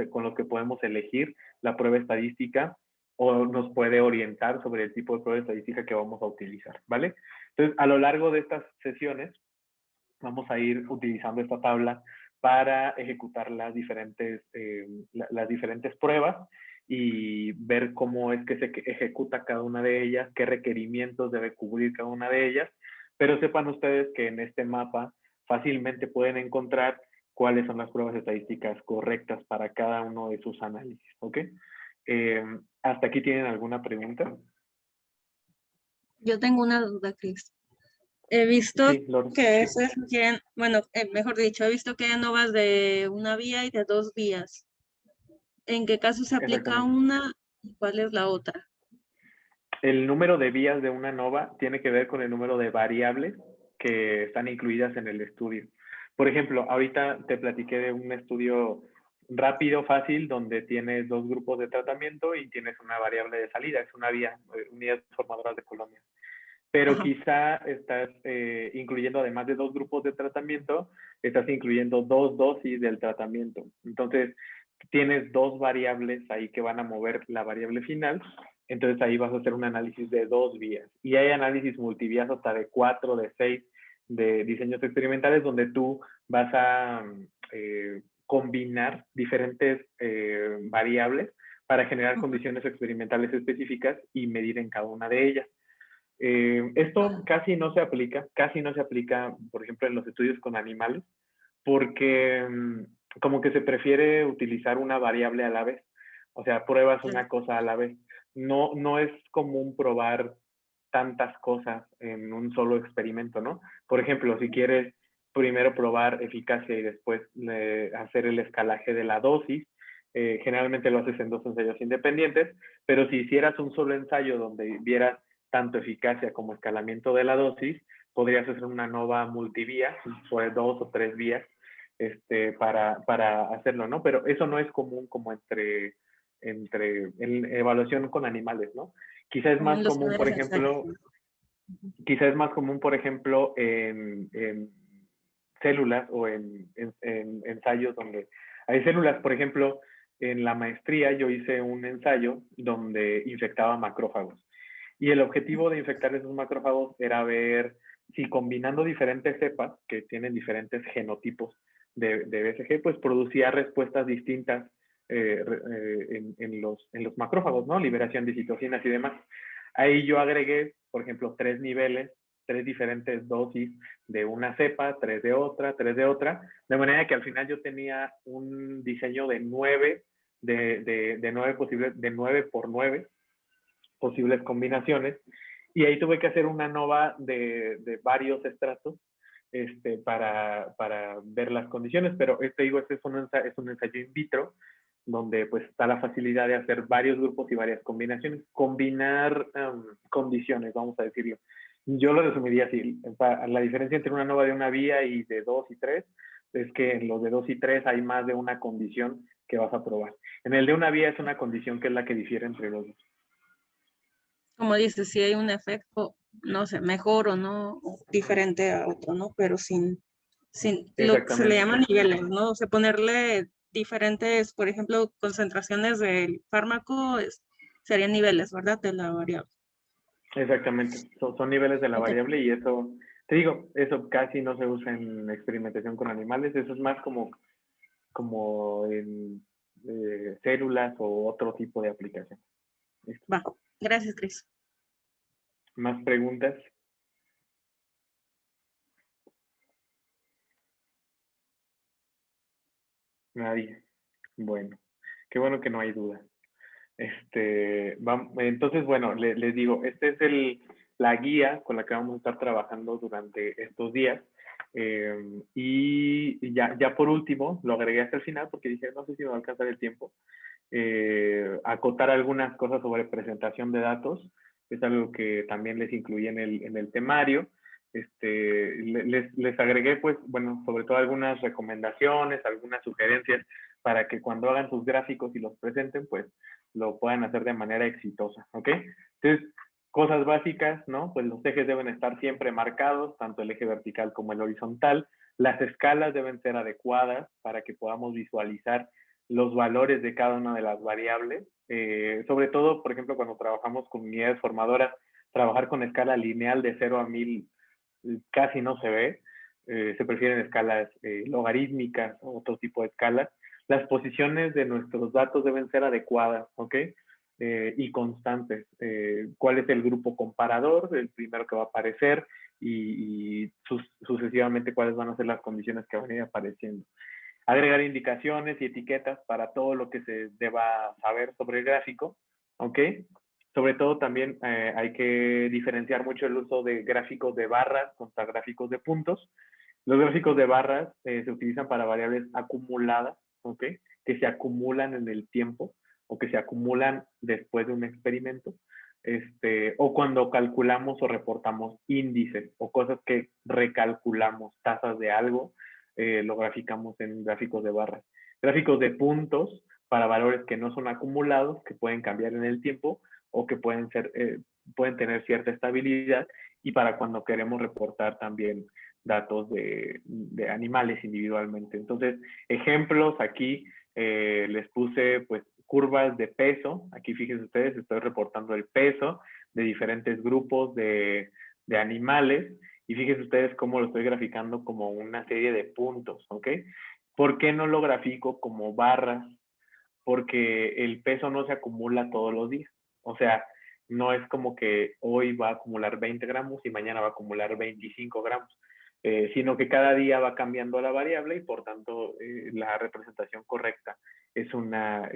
con los que podemos elegir la prueba estadística o nos puede orientar sobre el tipo de prueba estadística que vamos a utilizar, ¿vale? Entonces, a lo largo de estas sesiones, vamos a ir utilizando esta tabla para ejecutar las diferentes pruebas y ver cómo es que se ejecuta cada una de ellas, qué requerimientos debe cubrir cada una de ellas, pero sepan ustedes que en este mapa fácilmente pueden encontrar cuáles son las pruebas estadísticas correctas para cada uno de sus análisis, ¿ok? ¿Hasta aquí tienen alguna pregunta? Yo tengo una duda, Cris. He visto Sí, que a veces quieren, bueno, mejor dicho, he visto que hay ANOVAs de una vía y de 2 vías. ¿En qué caso se aplica exactamente. una y cuál es la otra? El número de vías de una ANOVA tiene que ver con el número de variables que están incluidas en el estudio. Por ejemplo, ahorita te platiqué de un estudio rápido, fácil, donde tienes 2 grupos de tratamiento y tienes una variable de salida, es una vía, unidades formadoras de colonias. Pero Ajá. quizá estás incluyendo, además de 2 grupos de tratamiento, estás incluyendo 2 dosis del tratamiento. Entonces, tienes 2 variables ahí que van a mover la variable final. Entonces, ahí vas a hacer un análisis de 2 vías. Y hay análisis multivías hasta de 4, de 6, de diseños experimentales, donde tú vas a combinar diferentes variables para generar condiciones experimentales específicas y medir en cada una de ellas. Esto casi no se aplica, por ejemplo, en los estudios con animales, porque como que se prefiere utilizar una variable a la vez. O sea, pruebas una cosa a la vez. No es común probar tantas cosas en un solo experimento, ¿no? Por ejemplo, si quieres primero probar eficacia y después hacer el escalaje de la dosis, generalmente lo haces en 2 ensayos independientes, pero si hicieras un solo ensayo donde vieras tanto eficacia como escalamiento de la dosis, podrías hacer una ANOVA multivía, pues 2 o 3 vías, para hacerlo, ¿no? Pero eso no es común como en evaluación con animales, ¿no? Quizás es Como más en los común, por primeros ensayos. ejemplo, en células o en ensayos donde hay células. Por ejemplo, en la maestría yo hice un ensayo donde infectaba macrófagos. Y el objetivo de infectar esos macrófagos era ver si combinando diferentes cepas que tienen diferentes genotipos de BCG, pues producía respuestas distintas en los macrófagos, ¿no? Liberación de citocinas y demás. Ahí yo agregué, por ejemplo, 3 niveles, 3 diferentes dosis de una cepa, 3 de otra, de manera que al final yo tenía un diseño de 9, de 9 posibles, de 9 por 9 posibles combinaciones, y ahí tuve que hacer una ANOVA de varios estratos para ver las condiciones, pero digo, este es un ensayo in vitro, donde pues está la facilidad de hacer varios grupos y varias combinaciones, combinar condiciones, vamos a decirlo. Yo lo resumiría así: la diferencia entre una ANOVA de una vía y de 2 y 3 es que en los de 2 y 3 hay más de una condición que vas a probar. En el de una vía es una condición que es la que difiere entre los dos. Como dices, si hay un efecto, no sé, mejor o no, o diferente a otro, ¿no? Pero sin lo que se le Exactamente. llama niveles, ¿no? O sea, ponerle diferentes, por ejemplo, concentraciones del fármaco serían niveles, ¿verdad? De la variable. Exactamente, son niveles de la Ok. variable, y eso, te digo, eso casi no se usa en experimentación con animales. Eso es más como en células o otro tipo de aplicación. ¿Listo? Va. Gracias, Cris. ¿Más preguntas? Nadie. Bueno, Qué bueno que no hay duda. Entonces, bueno, les digo, esta es la guía con la que vamos a estar trabajando durante estos días. Y ya por último, lo agregué hasta el final porque dije, no sé si me va a alcanzar el tiempo, acotar algunas cosas sobre presentación de datos, es algo que también les incluí en el temario. Les agregué, pues, bueno, sobre todo algunas recomendaciones, algunas sugerencias para que cuando hagan sus gráficos y los presenten, pues, lo puedan hacer de manera exitosa, ¿ok? Entonces, cosas básicas, ¿no? Pues los ejes deben estar siempre marcados, tanto el eje vertical como el horizontal. Las escalas deben ser adecuadas para que podamos visualizar los valores de cada una de las variables. Sobre todo, por ejemplo, cuando trabajamos con unidades formadoras, trabajar con escala lineal de 0 a 1000 casi no se ve. Se prefieren escalas logarítmicas o otro tipo de escalas. Las posiciones de nuestros datos deben ser adecuadas, ¿ok? Y constantes. ¿Cuál es el grupo comparador? El primero que va a aparecer y sucesivamente cuáles van a ser las condiciones que van a ir apareciendo. Agregar indicaciones y etiquetas para todo lo que se deba saber sobre el gráfico, ¿ok? Sobre todo también hay que diferenciar mucho el uso de gráficos de barras contra gráficos de puntos. Los gráficos de barras se utilizan para variables acumuladas, ¿ok? Que se acumulan en el tiempo o que se acumulan después de un experimento, o cuando calculamos o reportamos índices o cosas que recalculamos, tasas de algo, lo graficamos en gráficos de barras. Gráficos de puntos para valores que no son acumulados, que pueden cambiar en el tiempo o que pueden tener cierta estabilidad, y para cuando queremos reportar también datos de animales individualmente. Entonces, ejemplos aquí, les puse pues curvas de peso. Aquí fíjense ustedes, estoy reportando el peso de diferentes grupos de animales, y fíjense ustedes cómo lo estoy graficando como una serie de puntos, ¿ok? ¿Por qué no lo grafico como barras? Porque el peso no se acumula todos los días. O sea, no es como que hoy va a acumular 20 gramos y mañana va a acumular 25 gramos, sino que cada día va cambiando la variable y por tanto la representación correcta es una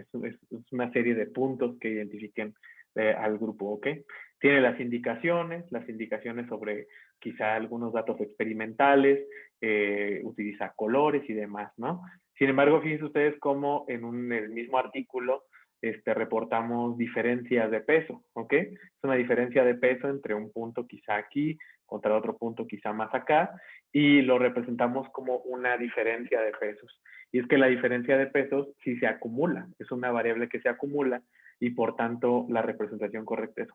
serie de puntos que identifiquen al grupo, ¿ok? Tiene las indicaciones sobre quizá algunos datos experimentales, utiliza colores y demás, ¿no? Sin embargo, fíjense ustedes cómo en el mismo artículo reportamos diferencias de peso, ¿ok? Es una diferencia de peso entre un punto quizá aquí contra otro punto quizá más acá, y lo representamos como una diferencia de pesos. Y es que la diferencia de pesos sí se acumula, es una variable que se acumula, y por tanto la representación correcta es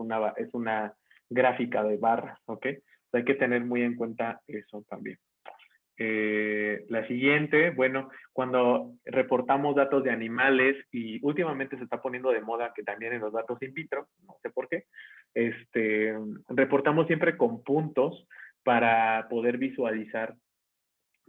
una gráfica de barras, ¿ok? Hay que tener muy en cuenta eso también. La siguiente, bueno, cuando reportamos datos de animales, y últimamente se está poniendo de moda que también en los datos in vitro, no sé por qué, reportamos siempre con puntos para poder visualizar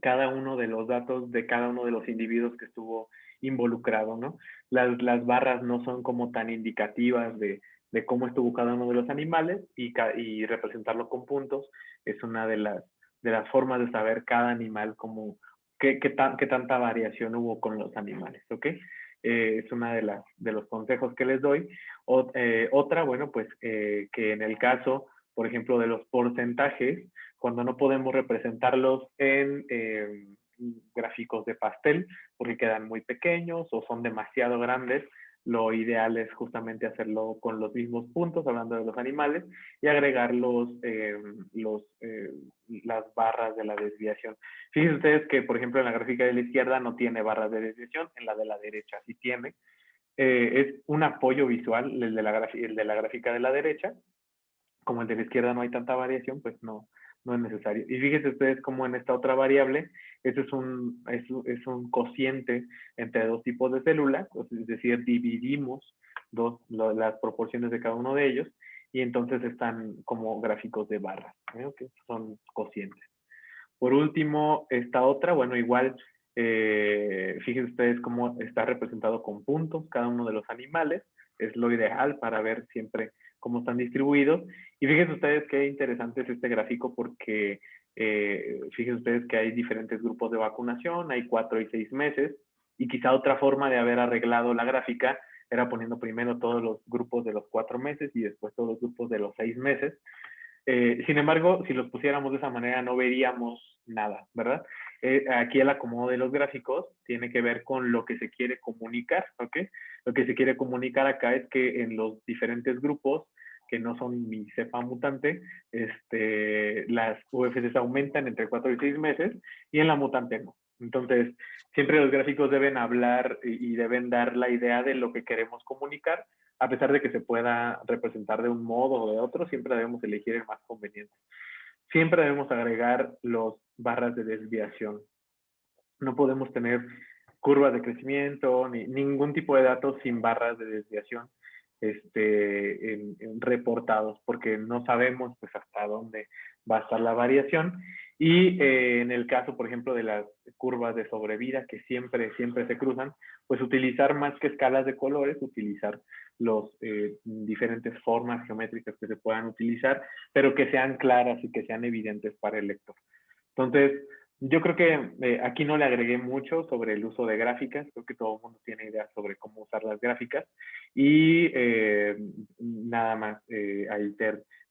cada uno de los datos de cada uno de los individuos que estuvo involucrado, ¿no? Las barras no son como tan indicativas de cómo estuvo cada uno de los animales, y representarlo con puntos es una de las formas de saber cada animal, como qué tanta variación hubo con los animales, ¿ok? Es una de los consejos que les doy. Otra, bueno, pues que en el caso, por ejemplo, de los porcentajes, cuando no podemos representarlos en gráficos de pastel porque quedan muy pequeños o son demasiado grandes, lo ideal es justamente hacerlo con los mismos puntos, hablando de los animales, y agregar las barras de la desviación. Fíjense ustedes que, por ejemplo, en la gráfica de la izquierda no tiene barras de desviación, en la de la derecha sí tiene. Es un apoyo visual el de la gráfica de la derecha. Como el de la izquierda no hay tanta variación, pues no es necesario. Y fíjense ustedes cómo en esta otra variable, eso es un cociente entre dos tipos de células, es decir, dividimos las proporciones de cada uno de ellos, y entonces están como gráficos de barras, que son cocientes. Por último, esta otra, bueno, igual, fíjense ustedes cómo está representado con puntos cada uno de los animales, es lo ideal para ver siempre cómo están distribuidos. Y fíjense ustedes qué interesante es este gráfico porque fíjense ustedes que hay diferentes grupos de vacunación, hay 4 y 6 meses, Y quizá otra forma de haber arreglado la gráfica era poniendo primero todos los grupos de los 4 meses y después todos los grupos de los 6 meses. Sin embargo, si los pusiéramos de esa manera no veríamos nada, ¿verdad? Aquí el acomodo de los gráficos tiene que ver con lo que se quiere comunicar, ¿ok? Lo que se quiere comunicar acá es que en los diferentes grupos que no son mi cepa mutante, las UFCs aumentan entre 4 y 6 meses y en la mutante no. Entonces, siempre los gráficos deben hablar y deben dar la idea de lo que queremos comunicar, a pesar de que se pueda representar de un modo o de otro, siempre debemos elegir el más conveniente. Siempre debemos agregar los barras de desviación. No podemos tener curvas de crecimiento ni ningún tipo de datos sin barras de desviación en reportados, porque no sabemos pues hasta dónde va a estar la variación. Y en el caso, por ejemplo, de las curvas de sobrevida, que siempre se cruzan, pues utilizar más que escalas de colores, utilizar los diferentes formas geométricas que se puedan utilizar, pero que sean claras y que sean evidentes para el lector. Entonces, yo creo que aquí no le agregué mucho sobre el uso de gráficas, creo que todo el mundo tiene ideas sobre cómo usar las gráficas y nada más ahí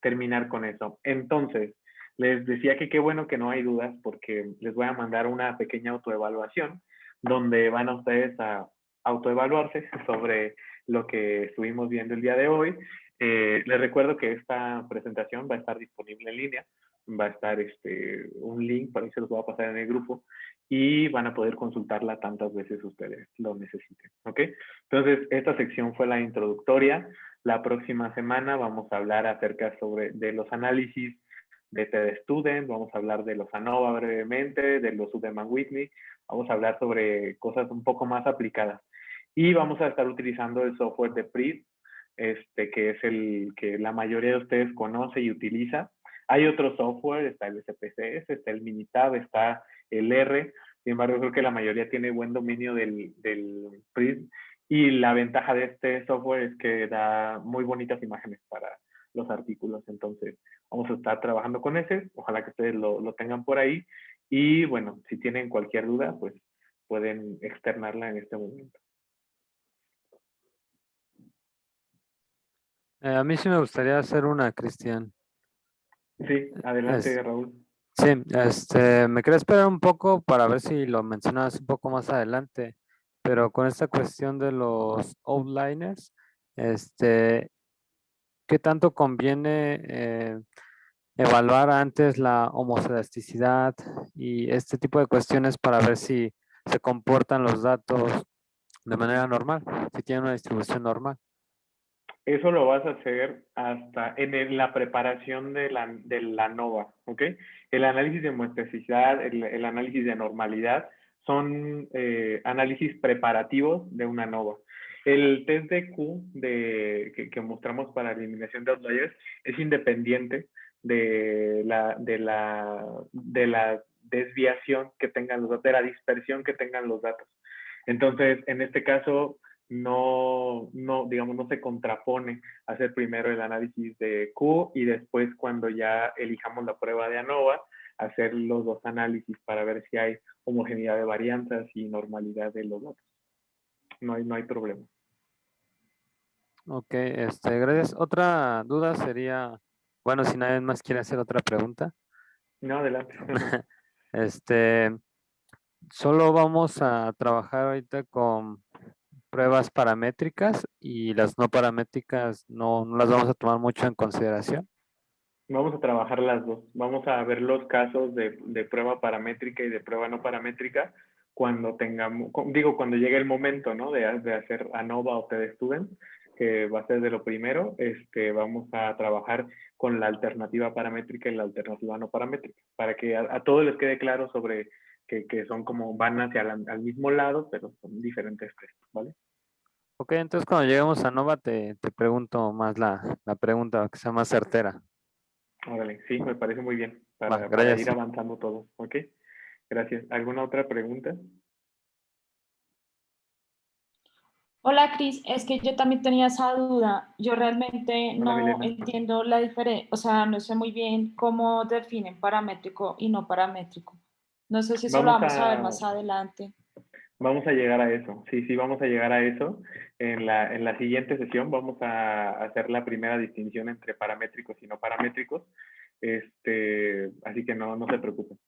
terminar con eso. Entonces, les decía que qué bueno que no hay dudas porque les voy a mandar una pequeña autoevaluación donde van a ustedes a autoevaluarse sobre lo que estuvimos viendo el día de hoy. Les recuerdo que esta presentación va a estar disponible en línea, va a estar un link, por ahí se los voy a pasar en el grupo, y van a poder consultarla tantas veces ustedes lo necesiten, ¿ok? Entonces, esta sección fue la introductoria. La próxima semana vamos a hablar acerca de los análisis de TED Student, vamos a hablar de los ANOVA brevemente, de los Zuckerman-Whitney, vamos a hablar sobre cosas un poco más aplicadas. Y vamos a estar utilizando el software de PRISM, que es el que la mayoría de ustedes conoce y utiliza. Hay otro software, está el SPSS, está el Minitab, está el R. Sin embargo, creo que la mayoría tiene buen dominio del PRISM. Y la ventaja de este software es que da muy bonitas imágenes para los artículos. Entonces, vamos a estar trabajando con ese. Ojalá que ustedes lo tengan por ahí. Y bueno, si tienen cualquier duda, pues pueden externarla en este momento. A mí sí me gustaría hacer una, Cristian. Sí, adelante, Raúl. Sí, me quería esperar un poco para ver si lo mencionabas un poco más adelante, pero con esta cuestión de los outliners, ¿qué tanto conviene evaluar antes la homoscedasticidad y este tipo de cuestiones para ver si se comportan los datos de manera normal, si tienen una distribución normal? Eso lo vas a hacer hasta en la preparación de la NOVA, ¿ok? El análisis de muestracidad, el análisis de normalidad, son análisis preparativos de una NOVA. El test de Q que mostramos para eliminación de outliers es independiente de la desviación que tengan los datos, de la dispersión que tengan los datos. Entonces, en este caso, digamos, no se contrapone hacer primero el análisis de Q y después cuando ya elijamos la prueba de ANOVA, hacer los dos análisis para ver si hay homogeneidad de varianzas y normalidad de los datos. No hay problema. Ok, gracias. Otra duda sería, bueno, si nadie más quiere hacer otra pregunta. No, adelante. Solo vamos a trabajar ahorita con pruebas paramétricas y las no paramétricas no las vamos a tomar mucho en consideración. Vamos a trabajar las dos. Vamos a ver los casos de prueba paramétrica y de prueba no paramétrica cuando tengamos, cuando llegue el momento, ¿no? De hacer ANOVA o TED Student, que va a ser de lo primero. Vamos a trabajar con la alternativa paramétrica y la alternativa no paramétrica, para que a todos les quede claro sobre que son como van hacia al mismo lado, pero son diferentes testos, ¿vale? Ok, entonces cuando lleguemos a ANOVA te pregunto más la pregunta que sea más certera. Órale, sí, me parece muy bien para ir gracias. avanzando todo, ¿ok? Gracias. ¿Alguna otra pregunta? Hola, Cris, es que yo también tenía esa duda. Yo realmente Hola, no Milena. entiendo la diferencia, o sea, no sé muy bien cómo definen paramétrico y no paramétrico. No sé si eso lo vamos a ver más adelante. Vamos a llegar a eso, sí, sí, vamos a llegar a eso. En la siguiente sesión vamos a hacer la primera distinción entre paramétricos y no paramétricos. Así que no se preocupen.